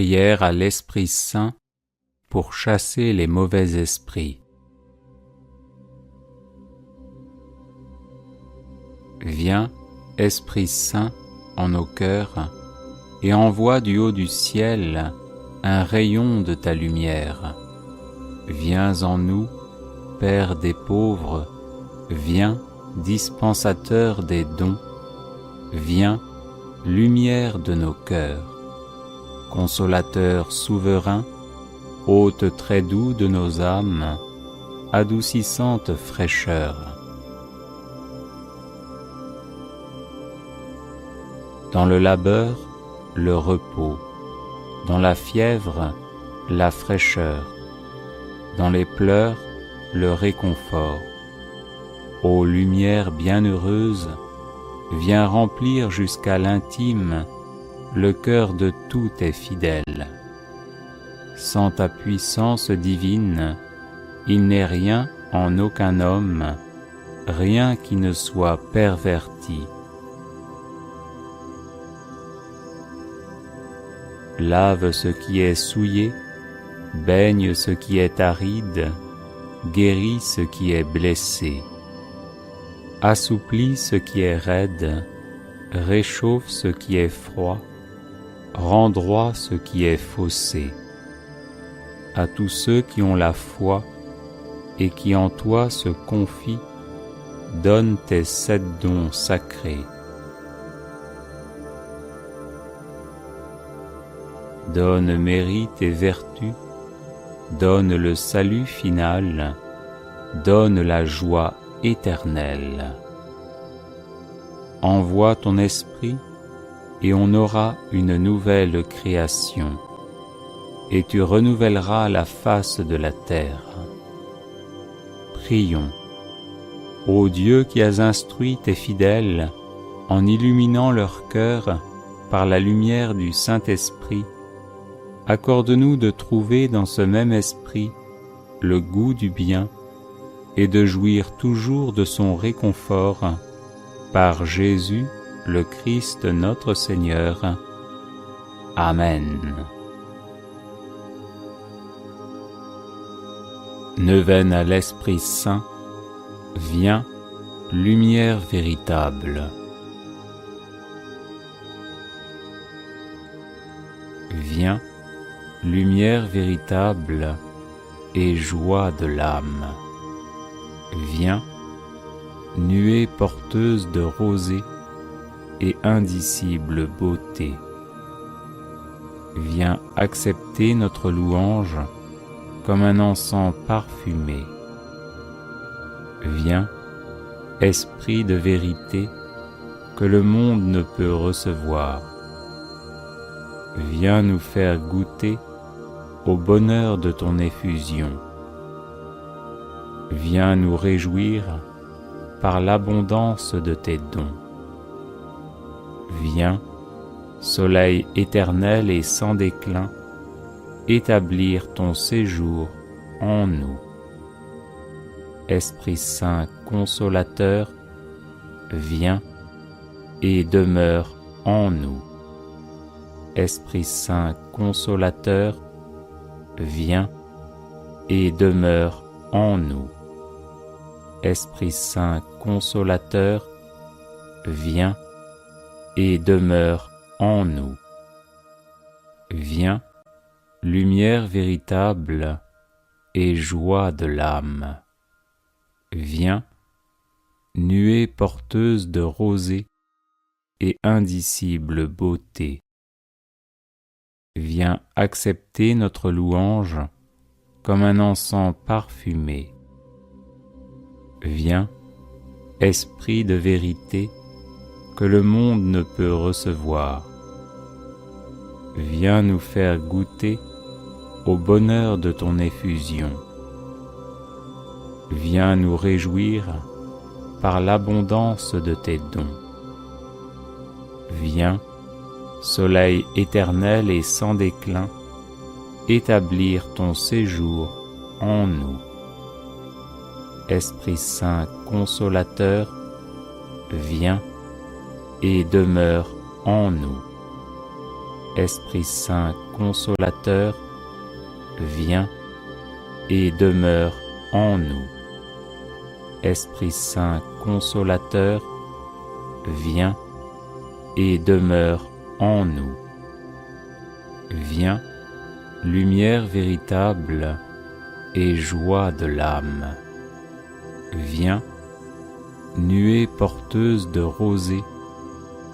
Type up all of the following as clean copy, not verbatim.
Prière à l'Esprit Saint pour chasser les mauvais esprits. Viens, Esprit Saint, en nos cœurs, et envoie du haut du ciel un rayon de ta lumière. Viens en nous, Père des pauvres, viens, dispensateur des dons, viens, lumière de nos cœurs. Consolateur souverain, hôte très doux de nos âmes, adoucissante fraîcheur. Dans le labeur, le repos, dans la fièvre, la fraîcheur, dans les pleurs, le réconfort. Ô lumière bienheureuse, viens remplir jusqu'à l'intime le cœur de tous tes fidèles. Sans ta puissance divine, il n'est rien en aucun homme, rien qui ne soit perverti. Lave ce qui est souillé, baigne ce qui est aride, guéris ce qui est blessé. Assouplis ce qui est raide, réchauffe ce qui est froid, rends droit ce qui est faussé. À tous ceux qui ont la foi et qui en toi se confient, donne tes 7 dons sacrés. Donne mérite et vertu, donne le salut final, donne la joie éternelle. Envoie ton esprit et on aura une nouvelle création, et tu renouvelleras la face de la terre. Prions. Ô Dieu qui as instruit tes fidèles en illuminant leur cœur par la lumière du Saint-Esprit, accorde-nous de trouver dans ce même esprit le goût du bien et de jouir toujours de son réconfort par Jésus, le Christ notre Seigneur. Amen. Neuvaine à l'Esprit Saint, viens, lumière véritable. Viens, lumière véritable et joie de l'âme. Viens, nuée porteuse de rosée et indicible beauté. Viens accepter notre louange comme un encens parfumé. Viens, esprit de vérité que le monde ne peut recevoir. Viens nous faire goûter au bonheur de ton effusion. Viens nous réjouir par l'abondance de tes dons. Viens, soleil éternel et sans déclin, établir ton séjour en nous. Esprit Saint consolateur, viens et demeure en nous. Esprit Saint consolateur, viens et demeure en nous. Esprit Saint consolateur, viens et demeure en nous. Viens, lumière véritable et joie de l'âme. Viens, nuée porteuse de rosée et indicible beauté. Viens accepter notre louange comme un encens parfumé. Viens, esprit de vérité que le monde ne peut recevoir. Viens nous faire goûter au bonheur de ton effusion. Viens nous réjouir par l'abondance de tes dons. Viens, soleil éternel et sans déclin, établir ton séjour en nous. Esprit Saint consolateur, viens et demeure en nous. Esprit Saint consolateur, viens et demeure en nous. Esprit Saint consolateur, viens et demeure en nous. Viens, lumière véritable et joie de l'âme. Viens, nuée porteuse de rosée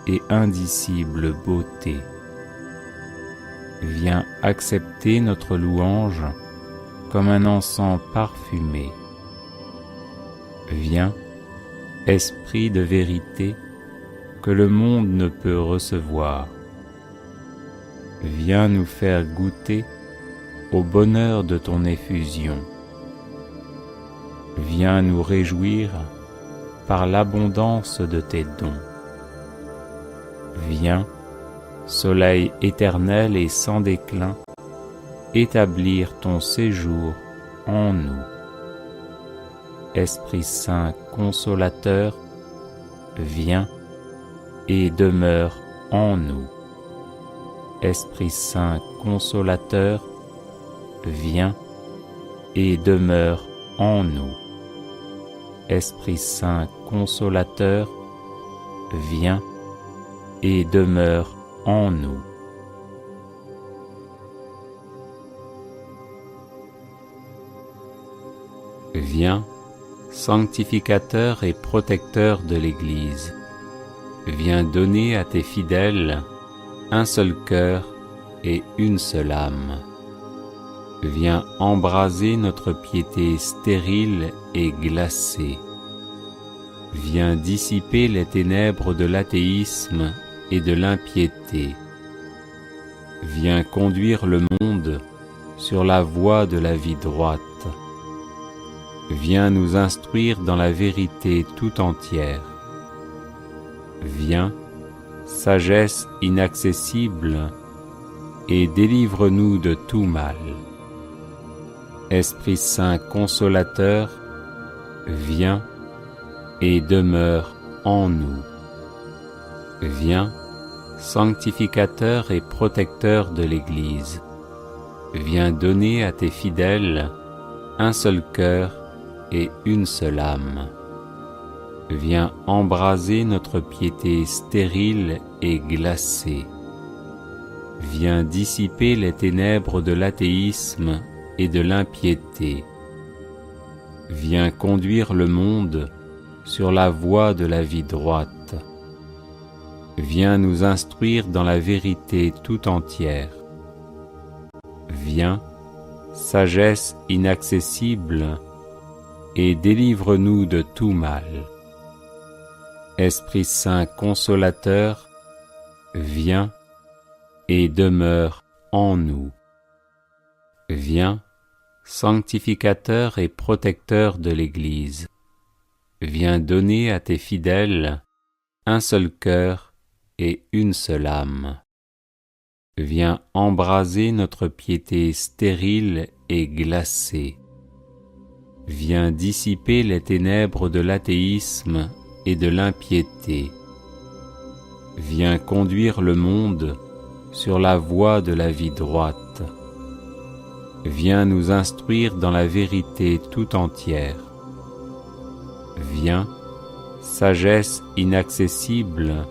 et indicible beauté. Viens accepter notre louange comme un encens parfumé. Viens, esprit de vérité que le monde ne peut recevoir. Viens nous faire goûter au bonheur de ton effusion. Viens nous réjouir par l'abondance de tes dons. Viens, soleil éternel et sans déclin, établir ton séjour en nous. Esprit Saint consolateur, viens et demeure en nous. Esprit Saint consolateur, viens et demeure en nous. Esprit Saint consolateur, viens et demeure en nous. Viens, sanctificateur et protecteur de l'Église. Viens donner à tes fidèles un seul cœur et une seule âme. Viens embraser notre piété stérile et glacée. Viens dissiper les ténèbres de l'athéisme et de l'impiété. Viens conduire le monde sur la voie de la vie droite. Viens nous instruire dans la vérité tout entière. Viens, sagesse inaccessible, et délivre-nous de tout mal. Esprit Saint consolateur, viens et demeure en nous. Viens, sanctificateur et protecteur de l'Église. Viens donner à tes fidèles un seul cœur et une seule âme. Viens embraser notre piété stérile et glacée. Viens dissiper les ténèbres de l'athéisme et de l'impiété. Viens conduire le monde sur la voie de la vie droite. Viens nous instruire dans la vérité tout entière. Viens, sagesse inaccessible, et délivre-nous de tout mal. Esprit Saint consolateur, viens et demeure en nous. Viens, sanctificateur et protecteur de l'Église. Viens donner à tes fidèles un seul cœur et une seule âme. Viens embraser notre piété stérile et glacée. Viens dissiper les ténèbres de l'athéisme et de l'impiété. Viens conduire le monde sur la voie de la vie droite. Viens nous instruire dans la vérité tout entière. Viens, sagesse inaccessible,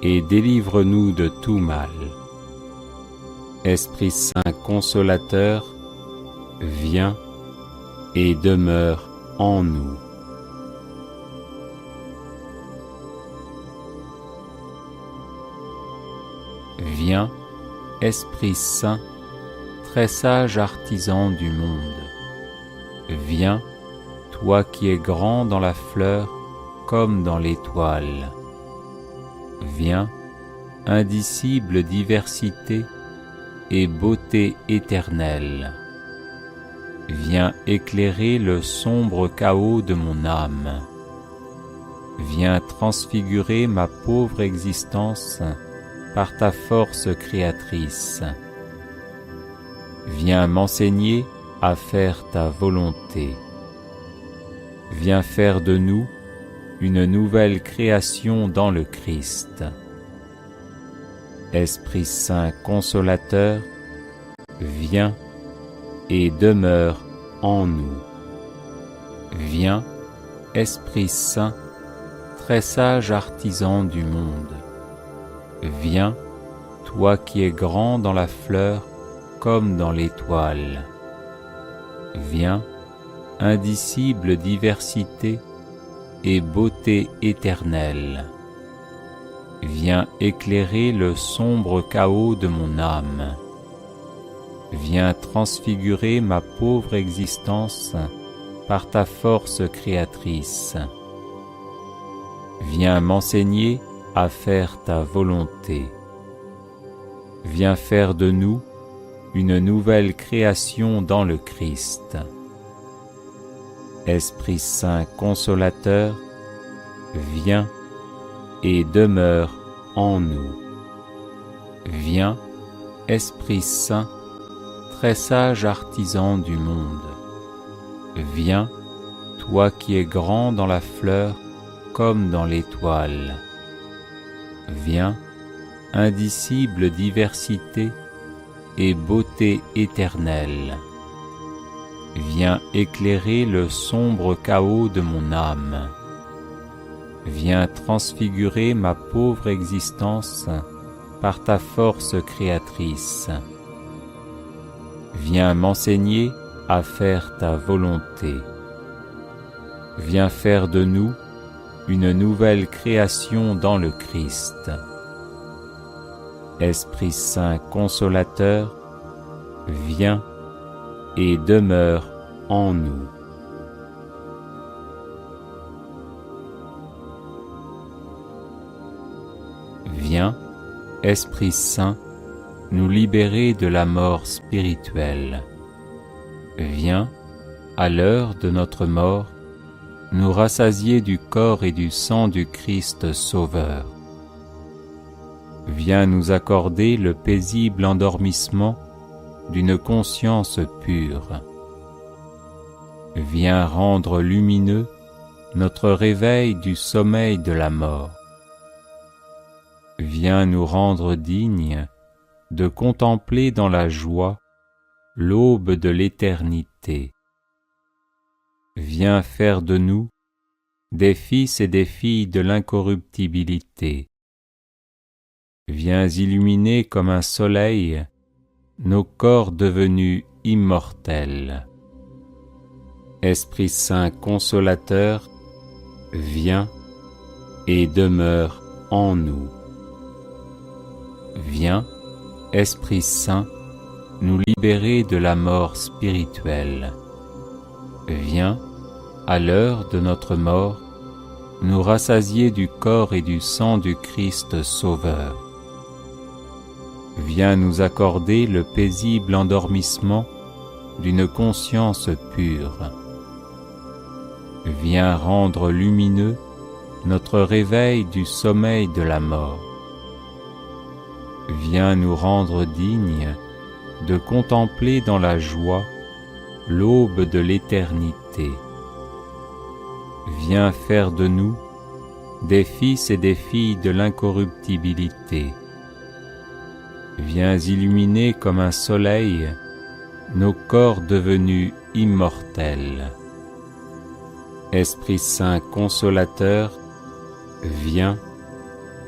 et délivre-nous de tout mal. Esprit Saint consolateur, viens et demeure en nous. Viens, Esprit Saint, très sage artisan du monde. Viens, toi qui es grand dans la fleur comme dans l'étoile. Viens, indicible diversité et beauté éternelle. Viens éclairer le sombre chaos de mon âme. Viens transfigurer ma pauvre existence par ta force créatrice. Viens m'enseigner à faire ta volonté. Viens faire de nous une nouvelle création dans le Christ. Esprit Saint consolateur, viens et demeure en nous. Viens, Esprit Saint, très sage artisan du monde. Viens, toi qui es grand dans la fleur comme dans l'étoile. Viens, indicible diversité et beauté éternelle. Viens éclairer le sombre chaos de mon âme. Viens transfigurer ma pauvre existence par ta force créatrice. Viens m'enseigner à faire ta volonté. Viens faire de nous une nouvelle création dans le Christ. Esprit Saint consolateur, viens et demeure en nous. Viens, Esprit Saint, très sage artisan du monde. Viens, toi qui es grand dans la fleur comme dans l'étoile. Viens, indicible diversité et beauté éternelle. Viens éclairer le sombre chaos de mon âme. Viens transfigurer ma pauvre existence par ta force créatrice. Viens m'enseigner à faire ta volonté. Viens faire de nous une nouvelle création dans le Christ. Esprit Saint consolateur, viens et demeure en nous. Viens, Esprit Saint, nous libérer de la mort spirituelle. Viens, à l'heure de notre mort, nous rassasier du corps et du sang du Christ Sauveur. Viens nous accorder le paisible endormissement d'une conscience pure. Viens rendre lumineux notre réveil du sommeil de la mort. Viens nous rendre dignes de contempler dans la joie l'aube de l'éternité. Viens faire de nous des fils et des filles de l'incorruptibilité. Viens illuminer comme un soleil nos corps devenus immortels. Esprit Saint consolateur, viens et demeure en nous. Viens, Esprit Saint, nous libérer de la mort spirituelle. Viens, à l'heure de notre mort, nous rassasier du corps et du sang du Christ Sauveur. Viens nous accorder le paisible endormissement d'une conscience pure. Viens rendre lumineux notre réveil du sommeil de la mort. Viens nous rendre dignes de contempler dans la joie l'aube de l'éternité. Viens faire de nous des fils et des filles de l'incorruptibilité. Viens illuminer comme un soleil nos corps devenus immortels. Esprit Saint consolateur, viens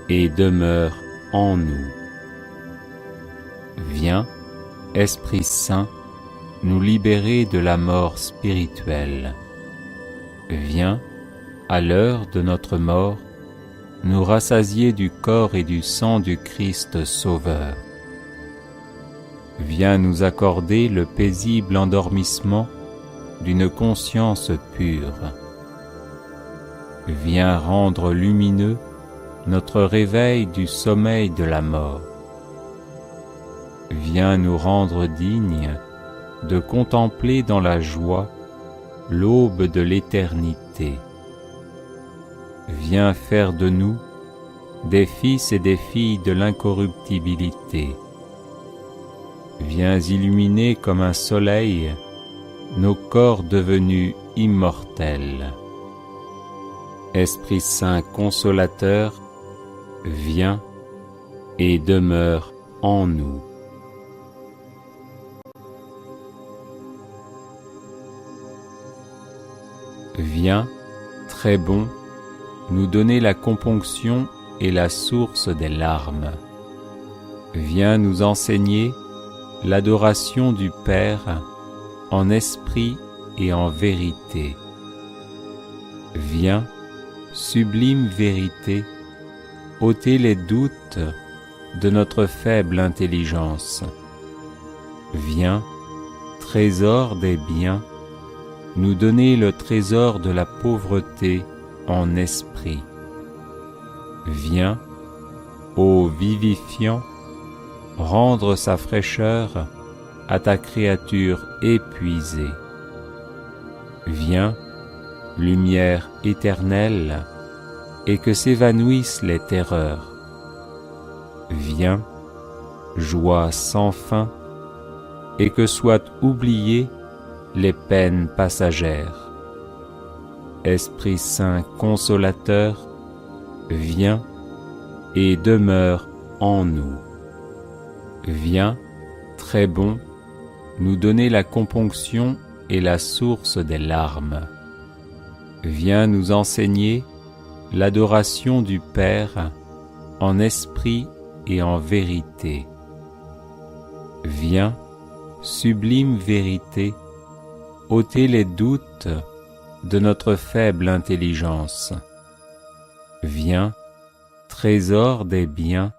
et demeure en nous. Viens, Esprit Saint, nous libérer de la mort spirituelle. Viens, à l'heure de notre mort, nous rassasier du corps et du sang du Christ Sauveur. Viens nous accorder le paisible endormissement d'une conscience pure. Viens rendre lumineux notre réveil du sommeil de la mort. Viens nous rendre dignes de contempler dans la joie l'aube de l'éternité. Viens faire de nous des fils et des filles de l'incorruptibilité. Viens illuminer comme un soleil nos corps devenus immortels. Esprit Saint consolateur, viens et demeure en nous. Viens, très bon, nous donner la componction et la source des larmes. Viens nous enseigner l'adoration du Père en esprit et en vérité. Viens, sublime vérité, ôter les doutes de notre faible intelligence. Viens, trésor des biens, nous donner le trésor de la pauvreté en esprit. Viens, ô vivifiant, rendre sa fraîcheur à ta créature épuisée. Viens, lumière éternelle, et que s'évanouissent les terreurs. Viens, joie sans fin, et que soient oubliées les peines passagères. Esprit Saint consolateur, viens et demeure en nous. Viens, très bon, nous donner la componction et la source des larmes. Viens nous enseigner l'adoration du Père en esprit et en vérité. Viens, sublime vérité, ôter les doutes de notre faible intelligence. Viens, trésor des biens,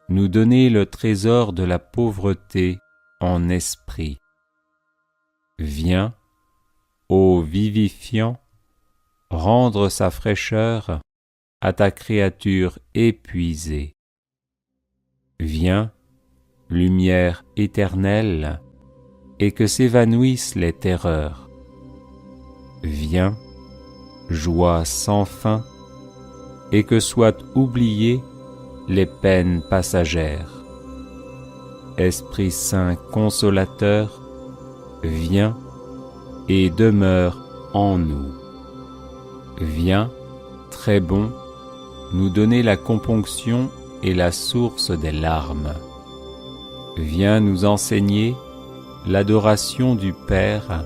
nous donner le trésor de la pauvreté en esprit. Viens, ô vivifiant, rendre sa fraîcheur à ta créature épuisée. Viens, lumière éternelle, et que s'évanouissent les terreurs. Viens, joie sans fin, et que soient oubliées les peines passagères. Esprit Saint consolateur, viens et demeure en nous. Viens, très bon, nous donner la componction et la source des larmes. Viens nous enseigner l'adoration du Père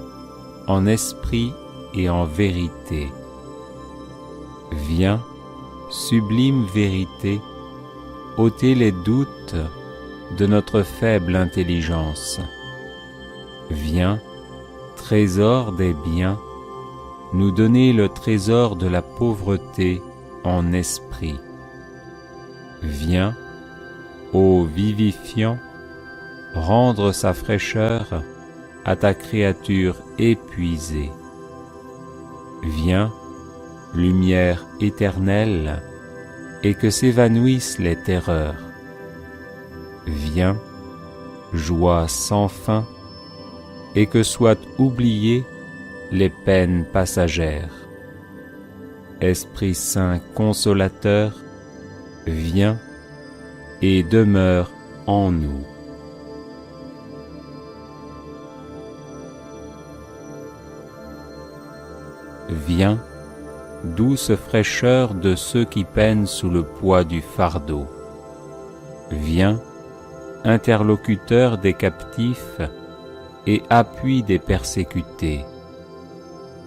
en esprit et en vérité. Viens, sublime vérité, ôter les doutes de notre faible intelligence. Viens, trésor des biens, nous donner le trésor de la pauvreté en esprit. Viens, ô vivifiant, rendre sa fraîcheur à ta créature épuisée. Viens, lumière éternelle, et que s'évanouissent les terreurs. Viens, joie sans fin, et que soient oubliées les peines passagères. Esprit Saint consolateur, viens et demeure en nous. Viens, douce fraîcheur de ceux qui peinent sous le poids du fardeau. Viens, interlocuteur des captifs et appui des persécutés.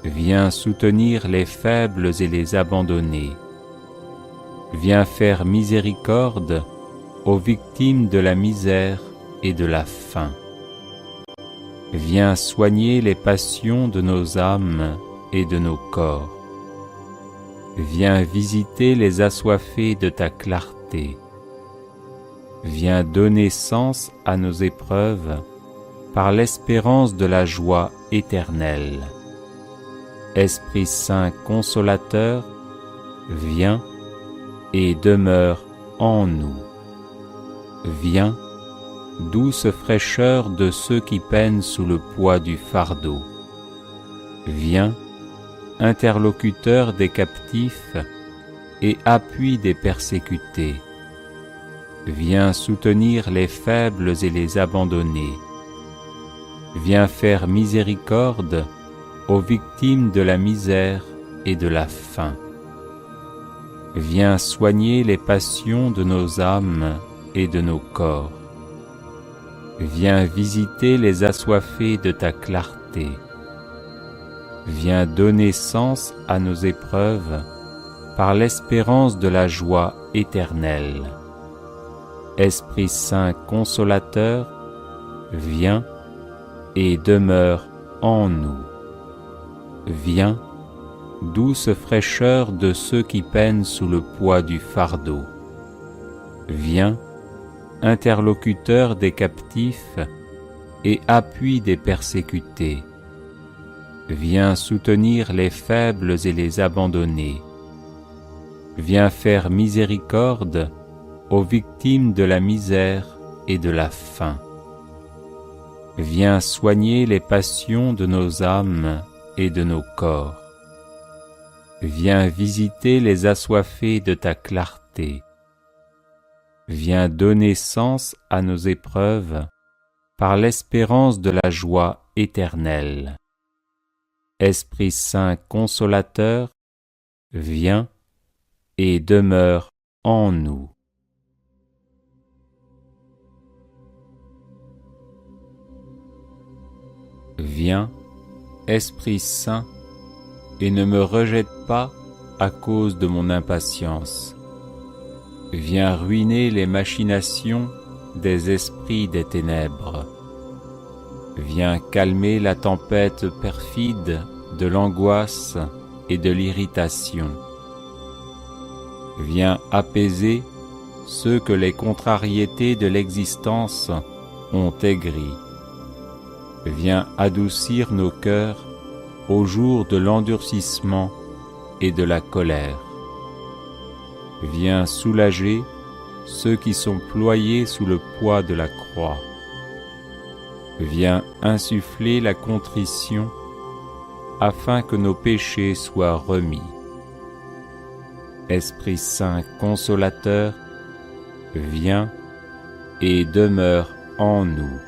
Viens soutenir les faibles et les abandonnés. Viens faire miséricorde aux victimes de la misère et de la faim. Viens soigner les passions de nos âmes et de nos corps. Viens visiter les assoiffés de ta clarté. Viens donner sens à nos épreuves par l'espérance de la joie éternelle. Esprit Saint consolateur, viens et demeure en nous. Viens, douce fraîcheur de ceux qui peinent sous le poids du fardeau. Viens, interlocuteur des captifs et appui des persécutés. Viens soutenir les faibles et les abandonnés. Viens faire miséricorde aux victimes de la misère et de la faim. Viens soigner les passions de nos âmes et de nos corps. Viens visiter les assoiffés de ta clarté. Viens donner sens à nos épreuves par l'espérance de la joie éternelle. Esprit Saint consolateur, viens et demeure en nous. Viens, douce fraîcheur de ceux qui peinent sous le poids du fardeau. Viens, interlocuteur des captifs et appui des persécutés. Viens soutenir les faibles et les abandonnés. Viens faire miséricorde aux victimes de la misère et de la faim. Viens soigner les passions de nos âmes et de nos corps. Viens visiter les assoiffés de ta clarté. Viens donner sens à nos épreuves par l'espérance de la joie éternelle. Esprit Saint consolateur, viens et demeure en nous. Viens, Esprit Saint, et ne me rejette pas à cause de mon impatience. Viens ruiner les machinations des esprits des ténèbres. Viens calmer la tempête perfide de l'angoisse et de l'irritation. Viens apaiser ceux que les contrariétés de l'existence ont aigris. Viens adoucir nos cœurs au jour de l'endurcissement et de la colère. Viens soulager ceux qui sont ployés sous le poids de la croix. Viens insuffler la contrition afin que nos péchés soient remis. Esprit Saint consolateur, viens et demeure en nous.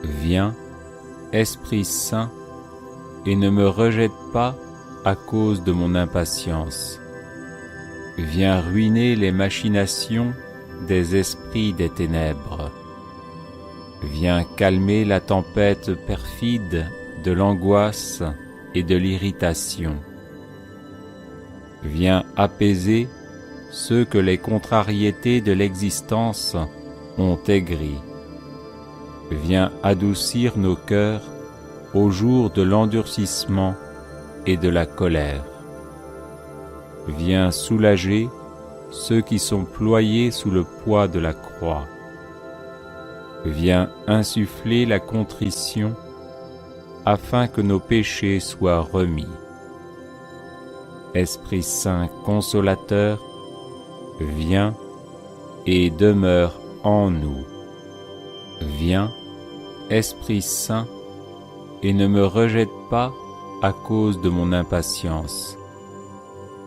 Viens, Esprit Saint, et ne me rejette pas à cause de mon impatience. Viens ruiner les machinations des esprits des ténèbres. Viens calmer la tempête perfide de l'angoisse et de l'irritation. Viens apaiser ceux que les contrariétés de l'existence ont aigris. Viens adoucir nos cœurs au jour de l'endurcissement et de la colère. Viens soulager ceux qui sont ployés sous le poids de la croix. Viens insuffler la contrition afin que nos péchés soient remis. Esprit Saint consolateur, viens et demeure en nous. Viens, Esprit Saint, et ne me rejette pas à cause de mon impatience.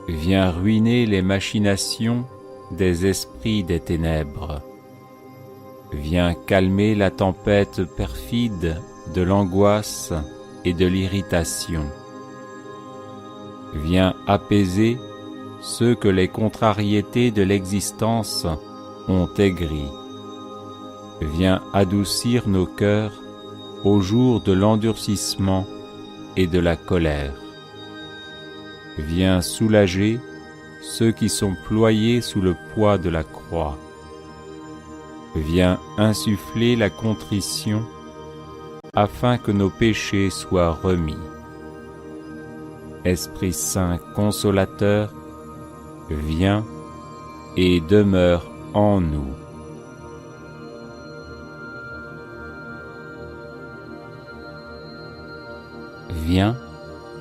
Viens ruiner les machinations des esprits des ténèbres. Viens calmer la tempête perfide de l'angoisse et de l'irritation. Viens apaiser ceux que les contrariétés de l'existence ont aigris. Viens adoucir nos cœurs au jour de l'endurcissement et de la colère. Viens soulager ceux qui sont ployés sous le poids de la croix. Viens insuffler la contrition afin que nos péchés soient remis. Esprit Saint consolateur, viens et demeure en nous. Viens,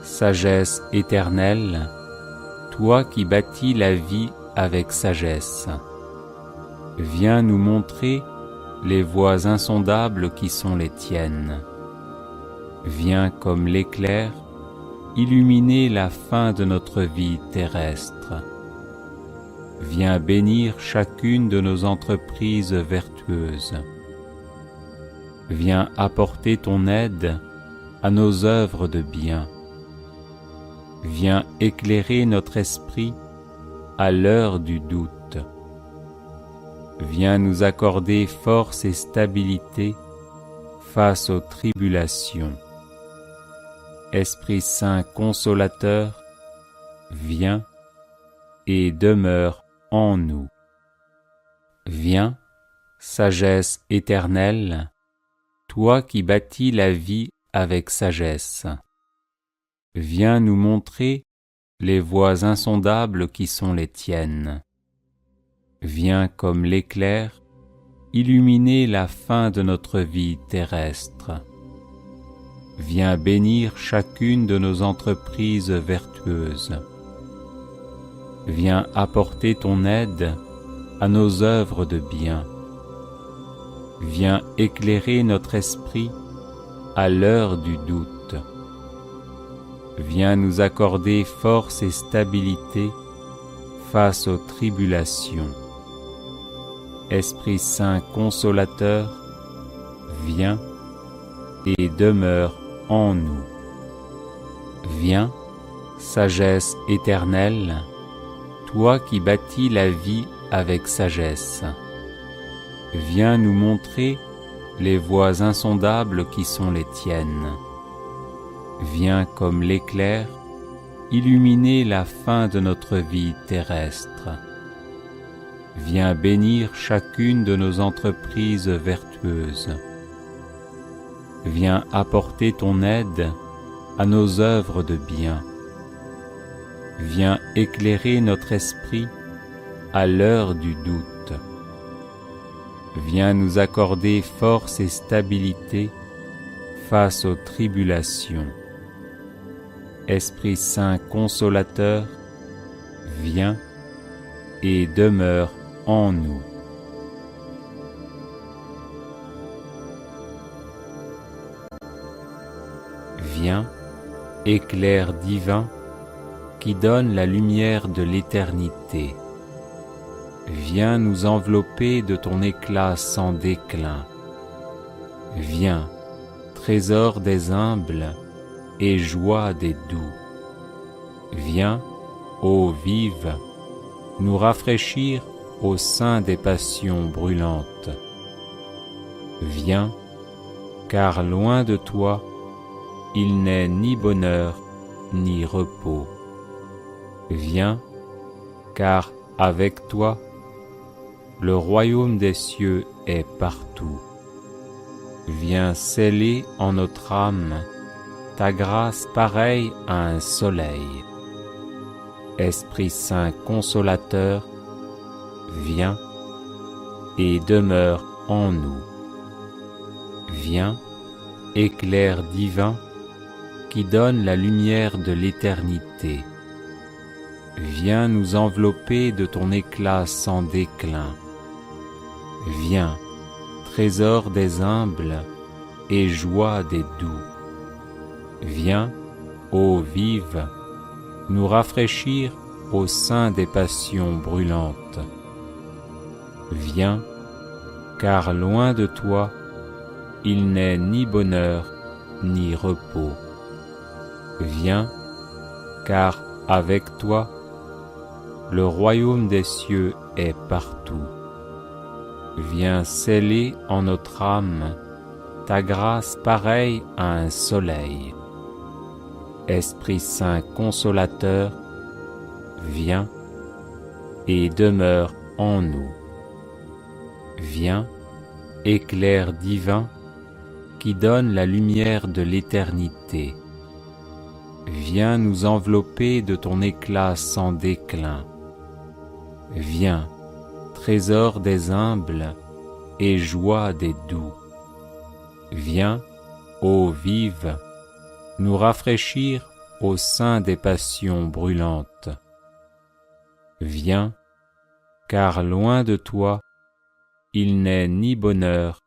sagesse éternelle, toi qui bâtis la vie avec sagesse. Viens nous montrer les voies insondables qui sont les tiennes. Viens comme l'éclair illuminer la fin de notre vie terrestre. Viens bénir chacune de nos entreprises vertueuses. Viens apporter ton aide à nos œuvres de bien. Viens éclairer notre esprit à l'heure du doute. viens nous accorder force et stabilité face aux tribulations. Esprit Saint consolateur, viens et demeure en nous. Viens, sagesse éternelle, toi qui bâtis la vie avec sagesse. Viens nous montrer les voies insondables qui sont les tiennes. Viens comme l'éclair illuminer la fin de notre vie terrestre. Viens bénir chacune de nos entreprises vertueuses. Viens apporter ton aide à nos œuvres de bien. Viens éclairer notre esprit à l'heure du doute. Viens nous accorder force et stabilité face aux tribulations. Esprit Saint consolateur, viens et demeure en nous. Viens, sagesse éternelle, toi qui bâtis la vie avec sagesse. Viens nous montrer les voies insondables qui sont les tiennes. Viens comme l'éclair illuminer la fin de notre vie terrestre. Viens bénir chacune de nos entreprises vertueuses. Viens apporter ton aide à nos œuvres de bien. Viens éclairer notre esprit à l'heure du doute. Viens nous accorder force et stabilité face aux tribulations. Esprit Saint consolateur, viens et demeure en nous. Viens, éclair divin, qui donne la lumière de l'éternité. Viens nous envelopper de ton éclat sans déclin. Viens, trésor des humbles et joie des doux. Viens, ô vive, nous rafraîchir au sein des passions brûlantes. Viens, car loin de toi, il n'est ni bonheur ni repos. Viens, car avec toi, le royaume des cieux est partout. Viens sceller en notre âme ta grâce pareille à un soleil. Esprit Saint consolateur, viens et demeure en nous. Viens, éclair divin, qui donne la lumière de l'éternité. Viens nous envelopper de ton éclat sans déclin. Viens, trésor des humbles et joie des doux. Viens, ô vive, nous rafraîchir au sein des passions brûlantes. Viens, car loin de toi, il n'est ni bonheur ni repos. Viens, car avec toi, le royaume des cieux est partout. Viens sceller en notre âme ta grâce pareille à un soleil. Esprit Saint consolateur, viens et demeure en nous. Viens, éclair divin, qui donne la lumière de l'éternité. Viens nous envelopper de ton éclat sans déclin. Viens, trésor des humbles et joie des doux. Viens, ô vive, nous rafraîchir au sein des passions brûlantes. Viens, car loin de toi, il n'est ni bonheur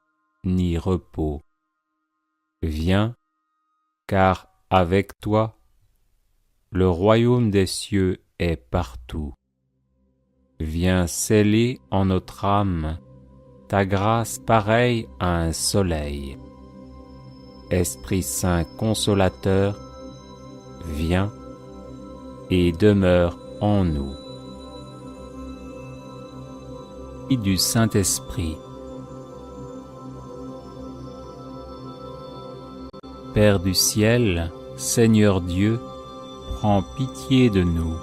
ni repos. Viens, car avec toi, le royaume des cieux est partout. Viens sceller en notre âme ta grâce pareille à un soleil. Esprit Saint consolateur, viens et demeure en nous. du Saint-Esprit. Père du ciel, Seigneur Dieu, prends pitié de nous.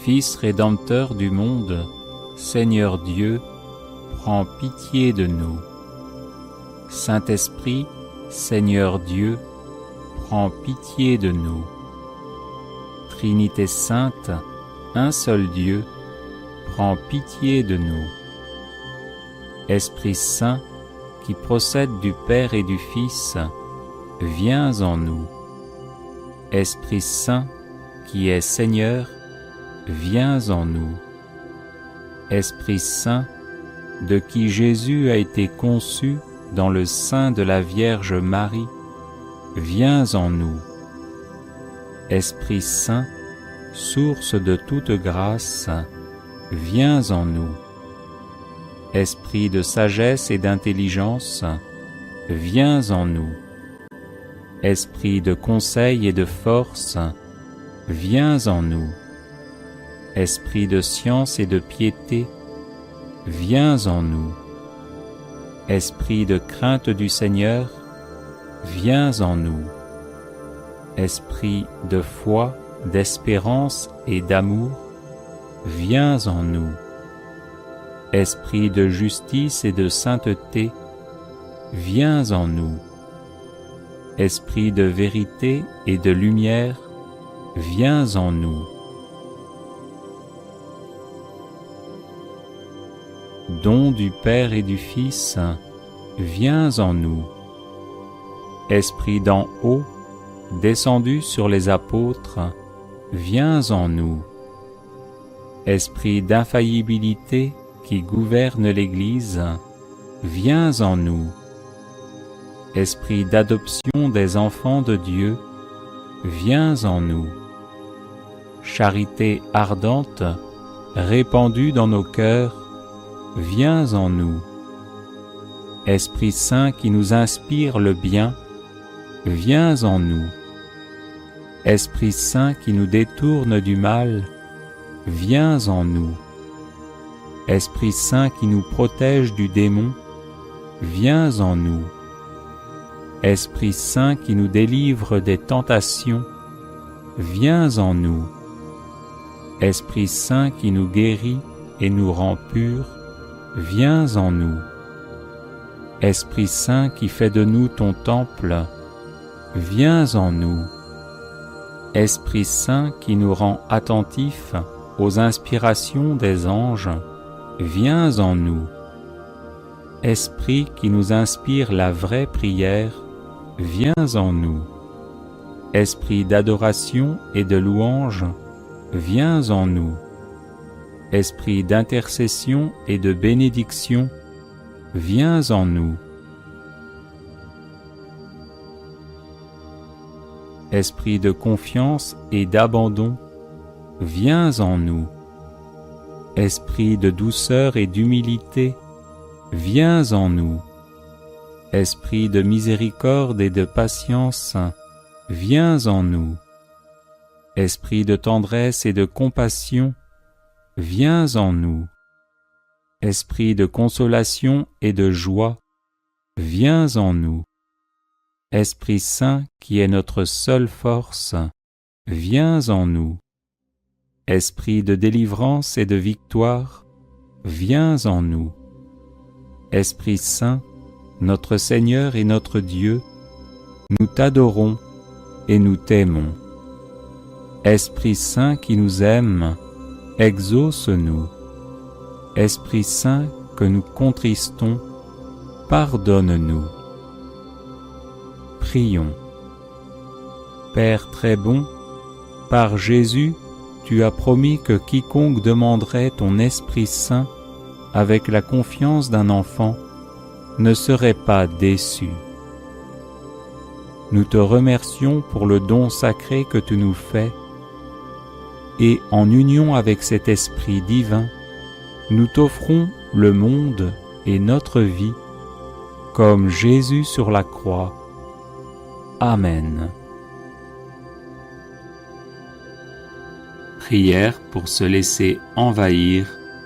Fils rédempteur du monde, Seigneur Dieu, prends pitié de nous. Saint-Esprit, Seigneur Dieu, prends pitié de nous. Trinité sainte, un seul Dieu, prends pitié de nous. Esprit Saint, qui procède du Père et du Fils, viens en nous. Esprit Saint, qui est Seigneur, viens en nous. Esprit Saint, de qui Jésus a été conçu dans le sein de la Vierge Marie, viens en nous. Esprit Saint, source de toute grâce, viens en nous. Esprit de sagesse et d'intelligence, viens en nous. Esprit de conseil et de force, viens en nous. Esprit de science et de piété, viens en nous. Esprit de crainte du Seigneur, viens en nous. Esprit de foi, d'espérance et d'amour, viens en nous. Esprit de justice et de sainteté, viens en nous. Esprit de vérité et de lumière, viens en nous. Don du Père et du Fils, viens en nous. Esprit d'en haut, descendu sur les apôtres, viens en nous. Esprit d'infaillibilité qui gouverne l'Église, viens en nous. Esprit d'adoption des enfants de Dieu, viens en nous. Charité ardente, répandue dans nos cœurs, viens en nous. Esprit Saint qui nous inspire le bien, viens en nous. Esprit Saint qui nous détourne du mal, viens en nous. Esprit Saint qui nous protège du démon, viens en nous. Esprit Saint qui nous délivre des tentations, viens en nous. Esprit Saint qui nous guérit et nous rend purs, viens en nous. Esprit Saint qui fait de nous ton temple, viens en nous. Esprit Saint qui nous rend attentifs aux inspirations des anges, viens en nous. Esprit qui nous inspire la vraie prière, viens en nous. Esprit d'adoration et de louange, viens en nous. Esprit d'intercession et de bénédiction, viens en nous. Esprit de confiance et d'abandon, viens en nous. Esprit de douceur et d'humilité, viens en nous. Esprit de miséricorde et de patience, viens en nous. Esprit de tendresse et de compassion, viens en nous. Esprit de consolation et de joie, viens en nous. Esprit Saint qui est notre seule force, viens en nous. Esprit de délivrance et de victoire, viens en nous. Esprit Saint, notre Seigneur et notre Dieu, nous t'adorons et nous t'aimons. Esprit Saint qui nous aime, exauce-nous. Esprit Saint que nous contristons, pardonne-nous. Prions. Père très bon, par Jésus, tu as promis que quiconque demanderait ton Esprit Saint avec la confiance d'un enfant ne serait pas déçu. Nous te remercions pour le don sacré que tu nous fais et en union avec cet Esprit divin, nous t'offrons le monde et notre vie comme Jésus sur la croix. Amen. Prière pour se laisser envahir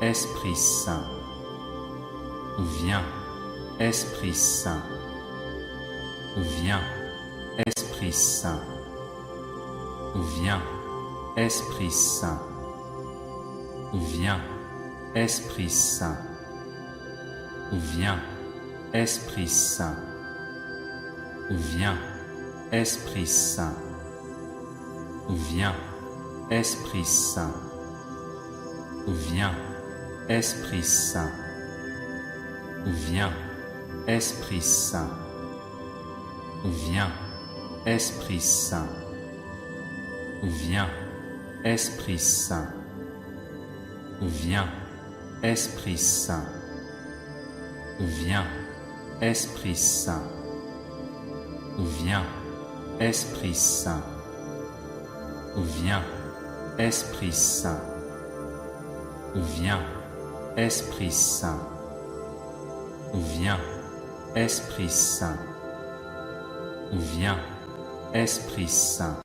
Esprit Saint. Viens, Esprit Saint. Viens, Esprit Saint. Viens, Esprit Saint. Viens, Esprit Saint. Viens, Esprit Saint. Viens, Esprit Saint. Viens, Esprit Saint. Viens, Esprit Saint. Viens, Esprit Saint. Viens, Esprit Saint. Viens, Esprit Saint. Viens, Esprit Saint. Viens, Esprit Saint. Viens, Esprit Saint. Viens, Esprit Saint. Viens, Esprit Saint. Viens, Esprit Saint. Viens, Esprit Saint.